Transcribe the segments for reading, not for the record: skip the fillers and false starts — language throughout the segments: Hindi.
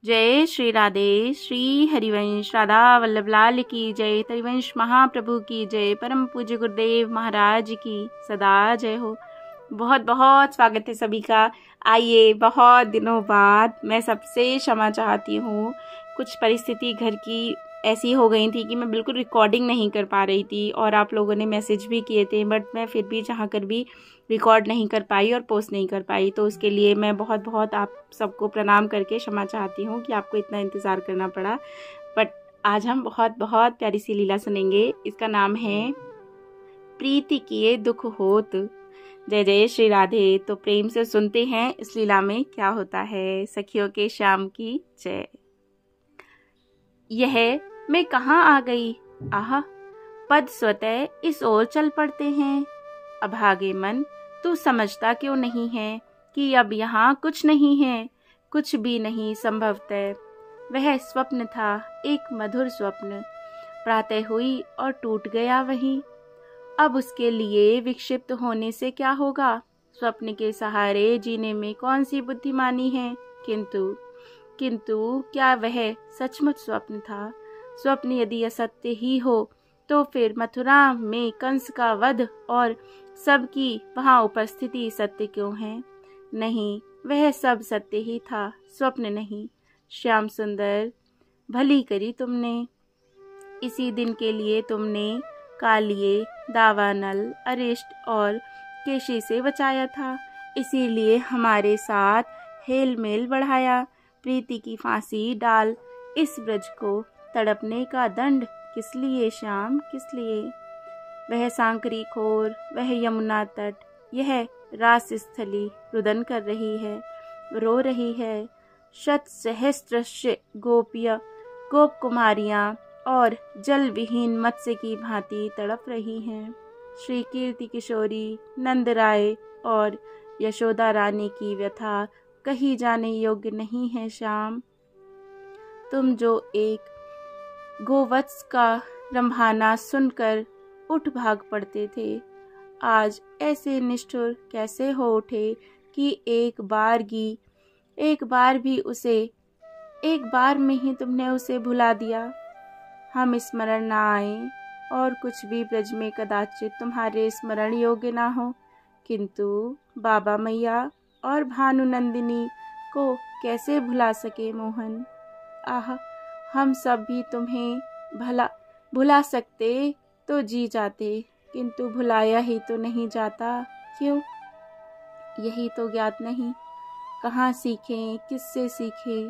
जय श्री राधे। श्री हरिवंश राधा वल्लभ लाल की जय। हरिवंश महाप्रभु की जय। परम पूज्य गुरुदेव महाराज की सदा जय हो। बहुत बहुत स्वागत है सभी का। आइए, बहुत दिनों बाद मैं सबसे क्षमा चाहती हूँ। कुछ परिस्थिति घर की ऐसी हो गई थी कि मैं बिल्कुल रिकॉर्डिंग नहीं कर पा रही थी और आप लोगों ने मैसेज भी किए थे, बट मैं फिर भी चाह कर भी रिकॉर्ड नहीं कर पाई और पोस्ट नहीं कर पाई। तो उसके लिए मैं बहुत बहुत आप सबको प्रणाम करके क्षमा चाहती हूँ कि आपको इतना इंतज़ार करना पड़ा। बट आज हम बहुत बहुत प्यारी सी लीला सुनेंगे। इसका नाम है प्रीति किए दुख होत। जय जय श्री राधे। तो प्रेम से सुनते हैं इस लीला में क्या होता है। सखियों के श्याम की जय। यह मैं कहाँ आ गई, आह पद स्वतः इस ओर चल पड़ते हैं। अभागे मन, तू समझता क्यों नहीं है कि अब यहाँ कुछ नहीं है, कुछ भी नहीं संभवतः। वह स्वप्न था, एक मधुर स्वप्न, प्रातः हुई और टूट गया वहीं। अब उसके लिए विक्षिप्त होने से क्या होगा। स्वप्न के सहारे जीने में कौन सी बुद्धिमानी है। किंतु क्या वह सचमुच स्वप्न था। स्वप्न यदि असत्य ही हो तो फिर मथुरा में कंस का वध और सबकी वहां उपस्थिति सत्य क्यों है। नहीं, वह सब सत्य ही था, स्वप्न नहीं। श्याम सुंदर, भली करी तुमने। इसी दिन के लिए तुमने कालिए, दावानल, अरिष्ट और केशी से बचाया था। इसीलिए हमारे साथ हेल मेल बढ़ाया। प्रीति की फांसी डाल। इस ब्रज को तड़पने का दंड किस लिए श्याम, किस लिए। वह सांकरी खोर, वह यमुना तट, यह रास स्थली रुदन कर रही है, रो रही है। शत सहस्त्र गोप कुमारियां और जल विहीन मत्स्य की भांति तड़प रही हैं। श्री कीर्ति किशोरी, नंद राय और यशोदा रानी की व्यथा कही जाने योग्य नहीं है श्याम। तुम जो एक गोवत्स का रंभाना सुनकर उठ भाग पड़ते थे, आज ऐसे निष्ठुर कैसे हो उठे कि एक बार में ही तुमने उसे भुला दिया। हम स्मरण ना आए और कुछ भी ब्रज में कदाचित तुम्हारे स्मरण योग्य ना हो, किंतु बाबा मैया और भानुनंदिनी को कैसे भुला सके मोहन। आह, हम सब भी तुम्हें भुला सकते तो जी जाते, किंतु भुलाया ही तो नहीं जाता। क्यों, यही तो ज्ञात नहीं। कहाँ सीखें, किससे सीखें।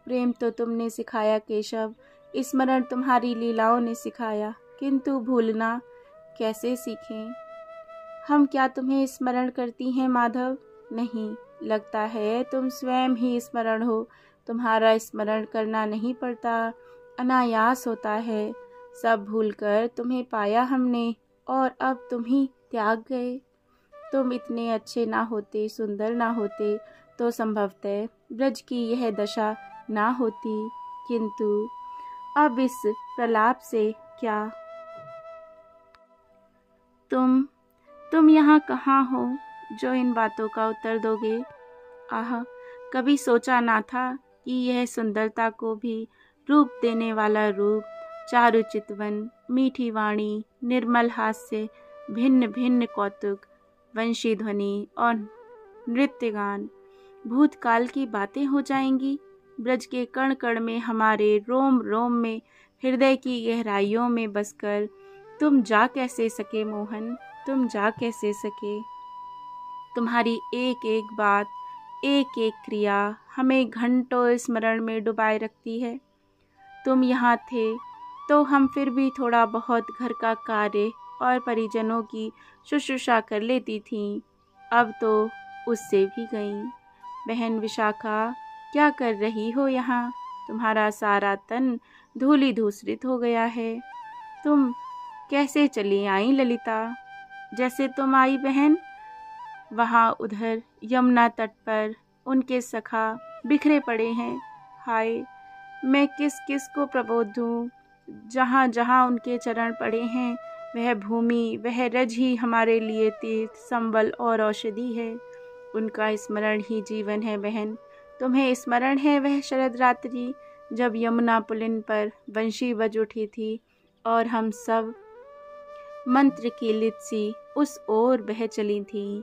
प्रेम तो तुमने सिखाया केशव, स्मरण तुम्हारी लीलाओं ने सिखाया, किंतु भूलना कैसे सीखें। हम क्या तुम्हें स्मरण करती हैं माधव। नहीं, लगता है तुम स्वयं ही स्मरण हो। तुम्हारा स्मरण करना नहीं पड़ता, अनायास होता है। सब भूलकर तुम्हें पाया हमने और अब तुम ही त्याग गए। तुम इतने अच्छे ना होते, सुंदर ना होते तो संभवतः ब्रज की यह दशा ना होती, किंतु अब इस प्रलाप से क्या। तुम यहाँ कहाँ हो जो इन बातों का उत्तर दोगे। आह, कभी सोचा ना था कि यह सुंदरता को भी रूप देने वाला रूप, चारु चितवन, मीठी वाणी, निर्मल हास्य, भिन्न भिन्न कौतुक, वंशी ध्वनि और नृत्य गान, भूतकाल की बातें हो जाएंगी। ब्रज के कण कण में, हमारे रोम रोम में, हृदय की गहराइयों में बसकर तुम जा कैसे सके मोहन, तुम जा कैसे सके। तुम्हारी एक एक बात, एक एक क्रिया हमें घंटों स्मरण में डुबाए रखती है। तुम यहाँ थे तो हम फिर भी थोड़ा बहुत घर का कार्य और परिजनों की शुश्रूषा कर लेती थीं, अब तो उससे भी गईं। बहन विशाखा, क्या कर रही हो यहाँ। तुम्हारा सारा तन धूलि धूसरित हो गया है। तुम कैसे चली आई ललिता। जैसे तुम आई बहन, वहाँ उधर यमुना तट पर उनके सखा बिखरे पड़े हैं। हाय, मैं किस किस को प्रबोध दूँ। जहाँ जहाँ उनके चरण पड़े हैं, वह भूमि, वह रज ही हमारे लिए तीर्थ, संबल और औषधि है। उनका स्मरण ही जीवन है बहन। तुम्हें स्मरण है वह शरद रात्रि जब यमुना पुलिन पर बंशी बज उठी थी और हम सब मंत्र की लित सी उस ओर बह चली थी।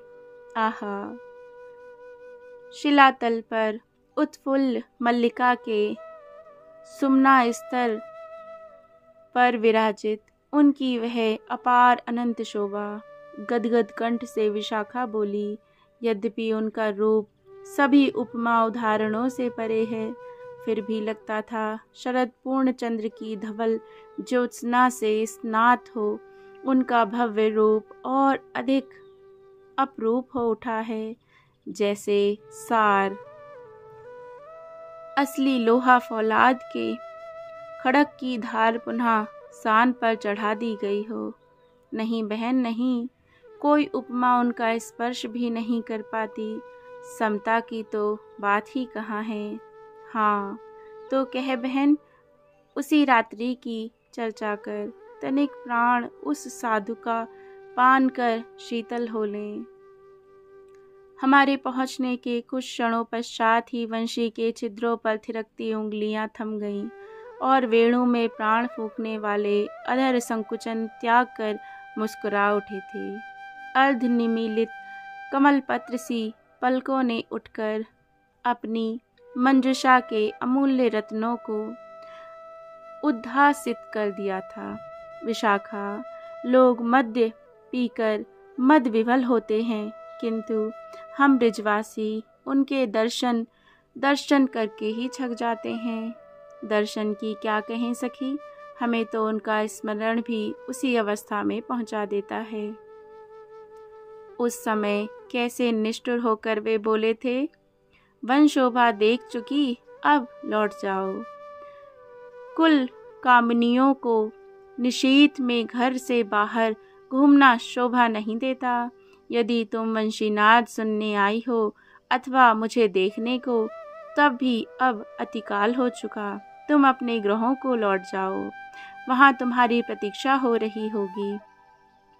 आहा, शिलातल पर उत्फुल्ल मल्लिका के सुमना स्तर पर विराजित उनकी वह अपार अनंत शोभा। गदगद कंठ से विशाखा बोली, यद्यपि उनका रूप सभी उपमा उदाहरणों से परे है, फिर भी लगता था शरद पूर्ण चंद्र की धवल ज्योत्सना से स्नात हो उनका भव्य रूप और अधिक अपरूप हो उठा है, जैसे सार असली लोहा फौलाद के खड़क की धार पुनः सान पर चढ़ा दी गई हो। नहीं बहन नहीं, कोई उपमा उनका स्पर्श भी नहीं कर पाती। समता की तो बात ही कहाँ है। हाँ तो कह बहन, उसी रात्रि की चर्चा कर, तनिक प्राण उस साधु का पान कर शीतल हो लें। हमारे पहुंचने के कुछ क्षणों पश्चात ही वंशी के छिद्रों पर थिरकती उंगलियां थम गईं और वेणु में प्राण फूंकने वाले अधर संकुचन त्याग कर मुस्कुरा उठे थे। अर्ध निमीलित कमल पत्र सी पलकों ने उठकर अपनी मंजुषा के अमूल्य रत्नों को उद्भासित कर दिया था। विशाखा, लोग मद्य पीकर मद विवल होते हैं, किंतु हम ब्रिजवासी उनके दर्शन करके ही छक जाते हैं। दर्शन की क्या कहें सखी, हमें तो उनका स्मरण भी उसी अवस्था में पहुंचा देता है। उस समय कैसे निष्ठुर होकर वे बोले थे, वन शोभा देख चुकी, अब लौट जाओ। कुल कामनियों को निशीथ में घर से बाहर घूमना शोभा नहीं देता। यदि तुम वंशीनाद सुनने आई हो अथवा मुझे देखने को, तब भी अब अतिकाल हो चुका। तुम अपने गृहों को लौट जाओ, वहाँ तुम्हारी प्रतीक्षा हो रही होगी।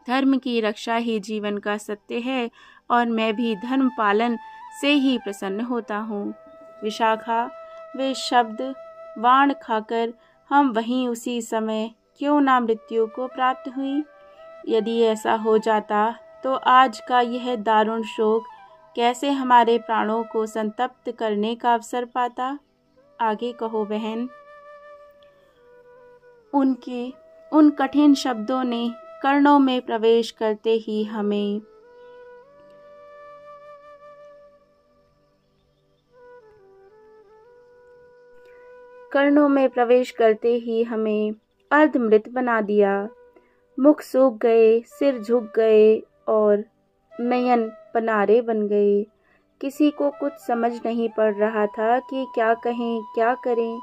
धर्म की रक्षा ही जीवन का सत्य है और मैं भी धर्म पालन से ही प्रसन्न होता हूँ। विशाखा, वे शब्द वाण खाकर हम वहीं उसी समय क्यों ना मृत्यु को प्राप्त हुई। यदि ऐसा हो जाता तो आज का यह दारुण शोक कैसे हमारे प्राणों को संतप्त करने का अवसर पाता। आगे कहो बहन। उनके उन कठिन शब्दों ने कर्णों में प्रवेश करते ही हमें अर्धमृत बना दिया। मुख सूख गए, सिर झुक गए और नयन पनारे बन गए। किसी को कुछ समझ नहीं पड़ रहा था कि क्या कहें क्या करें।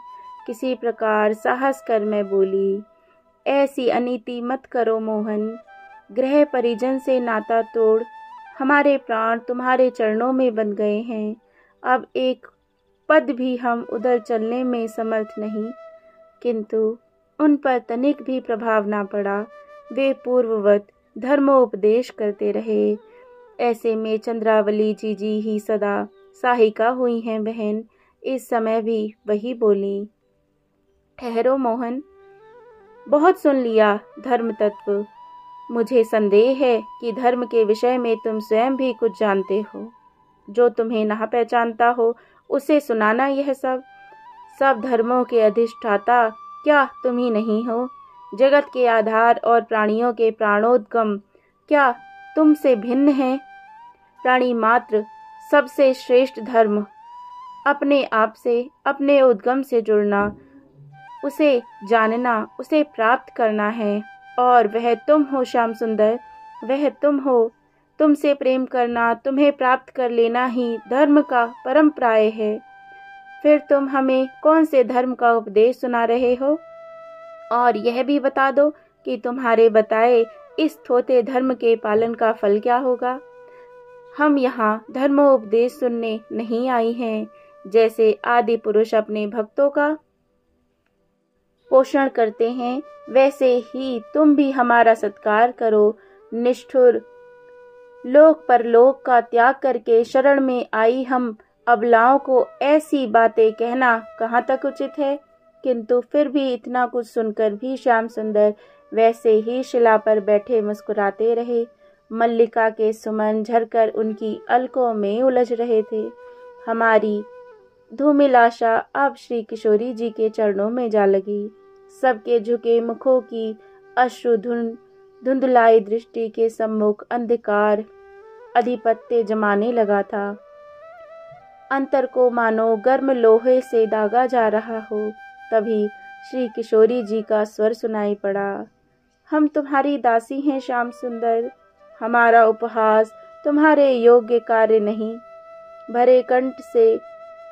किसी प्रकार साहस कर मैं बोली, ऐसी अनीति मत करो मोहन। गृह परिजन से नाता तोड़ हमारे प्राण तुम्हारे चरणों में बंध गए हैं। अब एक पद भी हम उधर चलने में समर्थ नहीं। किंतु उन पर तनिक भी प्रभाव ना पड़ा। वे पूर्ववत धर्मोपदेश करते रहे। ऐसे में चंद्रावली जी ही सदा सहायिका हुई हैं बहन। इस समय भी वही बोली, ठहरो मोहन, बहुत सुन लिया धर्म तत्व। मुझे संदेह है कि धर्म के विषय में तुम स्वयं भी कुछ जानते हो। जो तुम्हें ना पहचानता हो उसे सुनाना यह सब धर्मों के अधिष्ठाता क्या तुम ही नहीं हो। जगत के आधार और प्राणियों के प्राणोद्गम क्या तुमसे भिन्न है। प्राणी मात्र सबसे श्रेष्ठ धर्म अपने आप से, अपने उद्गम से जुड़ना, उसे जानना, उसे प्राप्त करना है। और वह तुम हो श्याम सुंदर, वह तुम हो। तुमसे प्रेम करना, तुम्हें प्राप्त कर लेना ही धर्म का परम प्राय है। फिर तुम हमें कौन से धर्म का उपदेश सुना रहे हो। और यह भी बता दो कि तुम्हारे बताए इस थोथे धर्म के पालन का फल क्या होगा। हम यहाँ धर्मोपदेश सुनने नहीं आई हैं। जैसे आदि पुरुष अपने भक्तों का पोषण करते हैं, वैसे ही तुम भी हमारा सत्कार करो। निष्ठुर लोक परलोक का त्याग करके शरण में आई हम अबलाओं को ऐसी बातें कहना कहाँ तक उचित है। किंतु फिर भी इतना कुछ सुनकर भी श्याम सुंदर वैसे ही शिला पर बैठे मुस्कुराते रहे। मल्लिका के सुमन झरकर उनकी अलकों में उलझ रहे थे। हमारी धूमिलाशा अब श्री किशोरी जी के चरणों में जा लगी। सबके झुके मुखों की अश्रु धुंधलाई दृष्टि के सम्मुख अंधकार अधिपत्य जमाने लगा था। अंतर को मानो गर्म लोहे से दागा जा रहा हो। तभी श्री किशोरी जी का स्वर सुनाई पड़ा। हम तुम्हारी दासी हैं श्याम सुंदर। हमारा उपहास तुम्हारे योग्य कार्य नहीं। भरे कंठ से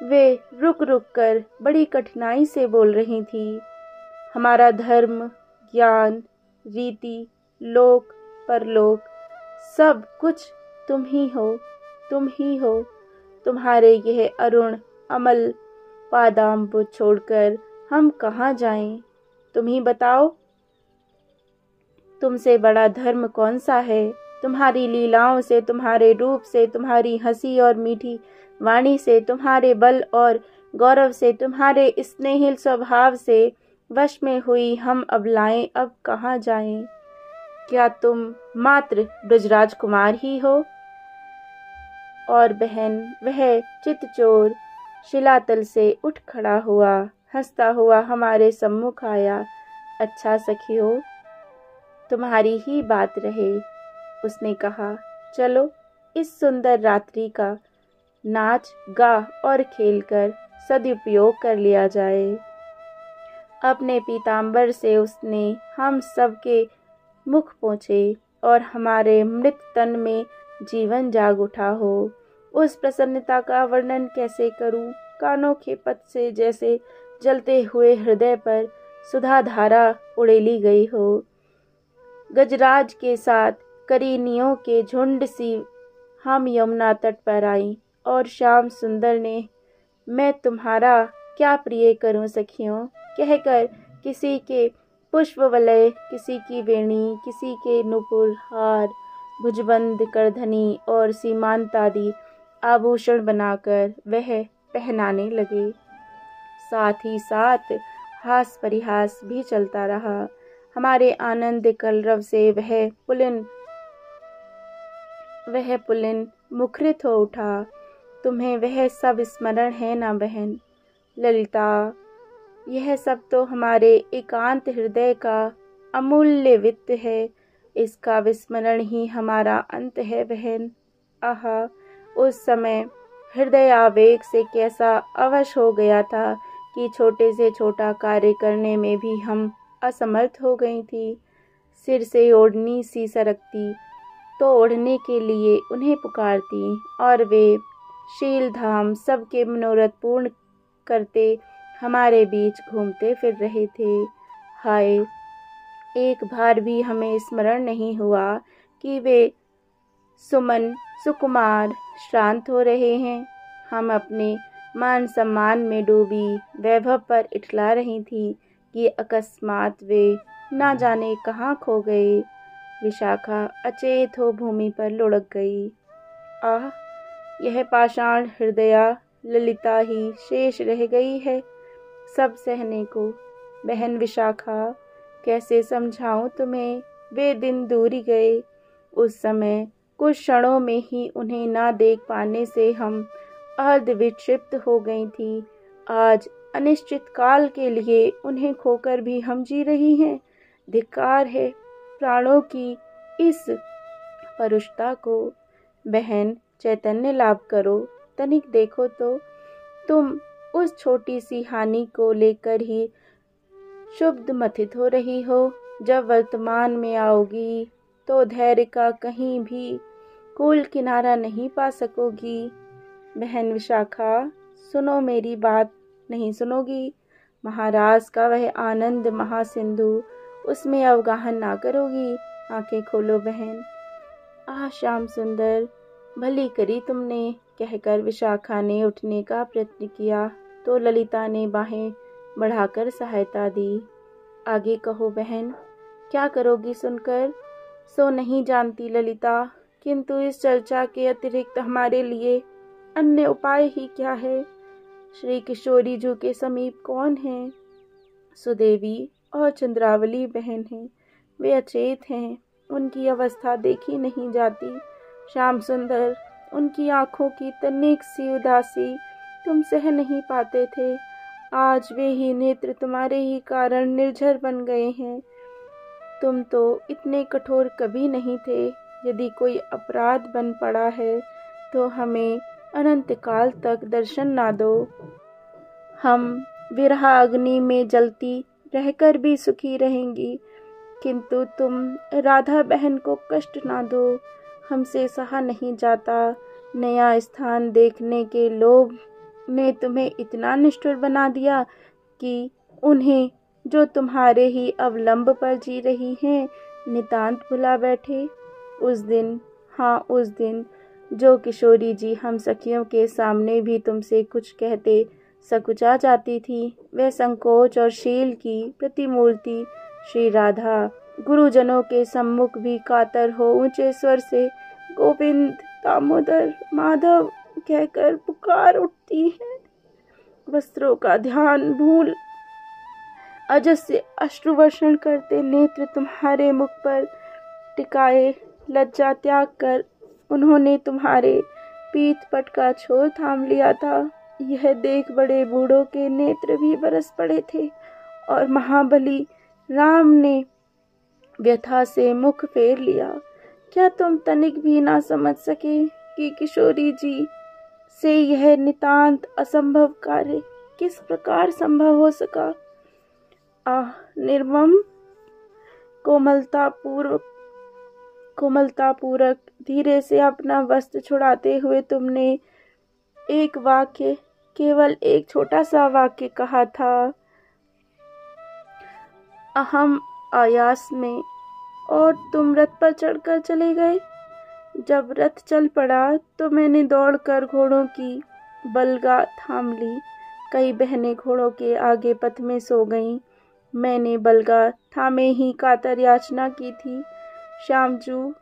वे रुक रुक कर बड़ी कठिनाई से बोल रही थी। हमारा धर्म, ज्ञान, रीति, लोक परलोक सब कुछ तुम ही हो, तुम ही हो। तुम्हारे यह अरुण अमल पादांबुज छोड़कर हम कहाँ जाएं? तुम ही बताओ, तुमसे बड़ा धर्म कौन सा है? तुम्हारी लीलाओं से, तुम्हारे रूप से, तुम्हारी हंसी और मीठी वाणी से, तुम्हारे बल और गौरव से, तुम्हारे स्नेहिल स्वभाव से वश में हुई हम अबलाएं अब कहाँ जाएं? क्या तुम मात्र ब्रजराज कुमार ही हो? और बहन, वह चितचोर शिलातल से उठ खड़ा हुआ, हंसता हुआ हमारे सम्मुख आया। अच्छा सखियों, तुम्हारी ही बात रहे, उसने कहा। चलो इस सुंदर रात्रि का नाच गा और खेलकर सदुपयोग कर लिया जाए। अपने पीतांबर से उसने हम सबके मुख पोंछे और हमारे मृत तन में जीवन जाग उठा हो। उस प्रसन्नता का वर्णन कैसे करूं? कानों के पथ से जैसे जलते हुए हृदय पर सुधा धारा उड़ेली गई हो। गजराज के साथ करीनियों के झुंड सी हम यमुना तट पर आई और श्याम सुंदर ने मैं तुम्हारा क्या प्रिय करूं सखियों कहकर किसी के पुष्प वलय, किसी की वेणी, किसी के नुपुर हार, भुजबंद करधनी और सीमांत आदि आभूषण बनाकर वह पहनाने लगे। साथ ही साथ हास परिहास भी चलता रहा। हमारे आनंद कलरव से वह पुलिन मुखरित हो उठा। तुम्हें वह सब स्मरण है ना बहन ललिता? यह सब तो हमारे एकांत हृदय का अमूल्य वित्त है। इसका विस्मरण ही हमारा अंत है बहन। आहा, उस समय हृदय आवेग से कैसा अवश हो गया था कि छोटे से छोटा कार्य करने में भी हम असमर्थ हो गई थी। सिर से ओढ़नी सी सरकती तो ओढ़ने के लिए उन्हें पुकारती और वे शील धाम सबके मनोरथ पूर्ण करते हमारे बीच घूमते फिर रहे थे। हाय, एक बार भी हमें स्मरण नहीं हुआ कि वे सुमन सुकुमार श्रांत हो रहे हैं। हम अपने मान सम्मान में डूबी वैभव पर इठला रही थी कि अकस्मात वे ना जाने कहाँ खो गए। विशाखा अचेत हो भूमि पर लुढ़क गई। आह, यह पाषाण हृदया ललिता ही शेष रह गई है सब सहने को। बहन विशाखा, कैसे समझाऊं तुम्हें? वे दिन दूर ही गए। उस समय कुछ क्षणों में ही उन्हें ना देख पाने से हम अर्ध विक्षिप्त हो गई थी। आज अनिश्चित काल के लिए उन्हें खोकर भी हम जी रही हैं। धिक्कार है प्राणों की इस परुषता को। बहन, चैतन्य लाभ करो, तनिक देखो तो तुम उस छोटी सी हानि को लेकर ही क्षुब्ध मथित हो रही हो। जब वर्तमान में आओगी तो धैर्य का कहीं भी कूल किनारा नहीं पा सकोगी। बहन विशाखा, सुनो मेरी बात, नहीं सुनोगी? महाराज का वह आनंद महासिंधु, उसमें अवगाहन ना करोगी? आंखें खोलो बहन। आह श्याम सुंदर, भली करी तुमने, कहकर विशाखा ने उठने का प्रयत्न किया तो ललिता ने बाहें बढ़ाकर सहायता दी। आगे कहो बहन, क्या करोगी सुनकर? सो नहीं जानती ललिता, किंतु इस चर्चा के अतिरिक्त हमारे लिए अन्य उपाय ही क्या है। श्री किशोरी जी के समीप कौन है? सुदेवी और चंद्रावली बहन हैं, वे अचेत हैं, उनकी अवस्था देखी नहीं जाती। श्याम सुंदर, उनकी आंखों की तनिक सी उदासी तुम सह नहीं पाते थे। आज वे ही नेत्र तुम्हारे ही कारण निर्झर बन गए हैं। तुम तो इतने कठोर कभी नहीं थे। यदि कोई अपराध बन पड़ा है तो हमें अनंत काल तक दर्शन ना दो। हम विरह अग्नि में जलती रहकर भी सुखी रहेंगी, किंतु तुम राधा बहन को कष्ट ना दो। हमसे सहा नहीं जाता। नया स्थान देखने के लोभ ने तुम्हें इतना निष्ठुर बना दिया कि उन्हें, जो तुम्हारे ही अवलंब पर जी रही हैं, नितांत भुला बैठे। उस दिन, हाँ उस दिन, जो किशोरी जी हम सखियों के सामने भी तुमसे कुछ कहते सकुचा जाती थी, वह संकोच और शील की प्रतिमूर्ति श्री राधा गुरुजनों के सम्मुख भी कातर हो ऊंचे स्वर से गोविंद, दामोदर, माधव कहकर पुकार उठती है। वस्त्रों का ध्यान भूल अजस्य अश्रुवर्षण करते नेत्र तुम्हारे मुख पर टिकाए, लज्जा त्याग कर उन्होंने तुम्हारे पीठ पट का छोर थाम लिया था। यह देख बड़े बूढ़ों के नेत्र भी बरस पड़े थे और महाबली राम ने व्यथा से मुख फेर लिया। क्या तुम तनिक भी ना समझ सके कि किशोरी जी से यह नितांत असंभव कार्य किस प्रकार संभव हो सका? आह निर्मम! कोमलता पूर्वक धीरे से अपना वस्त्र छुड़ाते हुए तुमने एक वाक्य, केवल एक छोटा सा वाक्य कहा था, अहम आयास में, और तुम रथ पर चढ़कर चले गए। जब रथ चल पड़ा तो मैंने दौड़कर घोड़ों की बलगा थाम ली। कई बहनें घोड़ों के आगे पथ में सो गईं। मैंने बलगा थामे ही कातर याचना की थी। श्यामजू,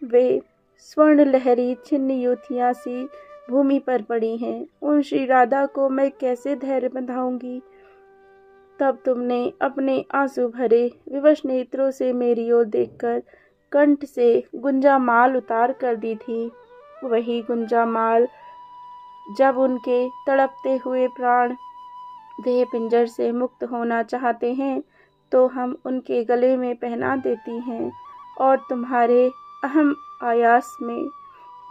वे स्वर्ण लहरी छिन्न युतियाँ सी भूमि पर पड़ी हैं। उन श्री राधा को मैं कैसे धैर्य बंधाऊंगी? तब तुमने अपने आंसू भरे विवश नेत्रों से मेरी ओर देखकर कंठ से गुंजामाल उतार कर दी थी। वही गुंजामाल जब उनके तड़पते हुए प्राण देह पिंजर से मुक्त होना चाहते हैं तो हम उनके गले में पहना देती हैं और तुम्हारे अहम आयास में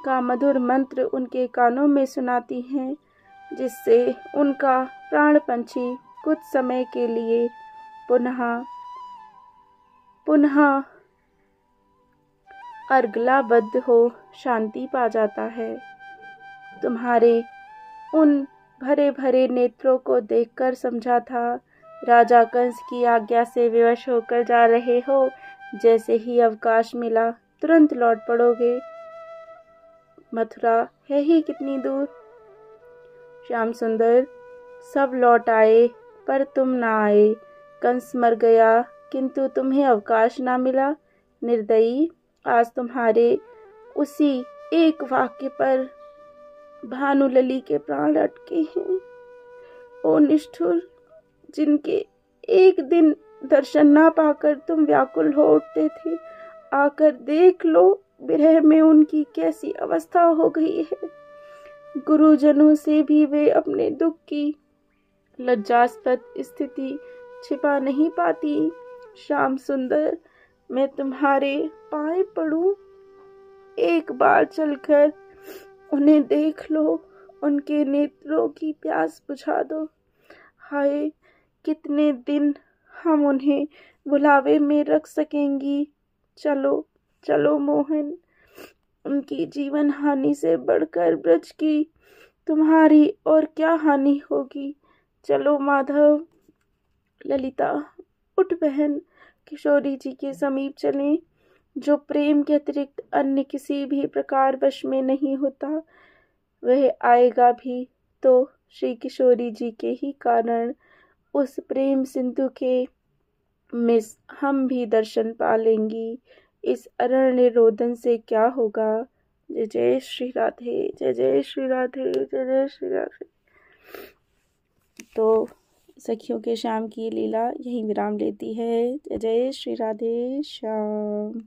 का मधुर मंत्र उनके कानों में सुनाती हैं, जिससे उनका प्राण पंछी कुछ समय के लिए पुनः अर्गलाबद्ध हो शांति पा जाता है। तुम्हारे उन भरे भरे नेत्रों को देखकर समझा था राजा कंस की आज्ञा से विवश होकर जा रहे हो। जैसे ही अवकाश मिला तुरंत लौट पड़ोगे। मथुरा है ही कितनी दूर। श्याम सुंदर, सब लौट आए पर तुम ना आए। कंस मर गया किंतु तुम्हें अवकाश ना मिला। निर्दयी, आज तुम्हारे उसी एक वाक्य पर भानुलली के प्राण अटके हैं। ओ निष्ठुर, जिनके एक दिन दर्शन ना पाकर तुम व्याकुल हो उठते थे, आकर देख लो विरह में उनकी कैसी अवस्था हो गई है। गुरुजनों से भी वे अपने दुख की लज्जास्पद स्थिति छिपा नहीं पाती। श्याम सुंदर, मैं तुम्हारे पाए पड़ूं, एक बार चलकर उन्हें देख लो, उनके नेत्रों की प्यास बुझा दो। हाय, कितने दिन हम उन्हें बुलावे में रख सकेंगी। चलो चलो मोहन, उनकी जीवन हानि से बढ़कर ब्रज की तुम्हारी और क्या हानि होगी। चलो माधव, ललिता, उठ बहन, किशोरी जी के समीप चलें। जो प्रेम के अतिरिक्त अन्य किसी भी प्रकार वश में नहीं होता, वह आएगा भी तो श्री किशोरी जी के ही कारण। उस प्रेम सिंधु के मिस हम भी दर्शन पा लेंगी। इस अरण्य रोदन से क्या होगा? जय जय श्री राधे, जय जय श्री राधे, जय जय श्री राधे। तो सखियों के श्याम की लीला यहीं विराम लेती है। जय जय श्री राधे श्याम।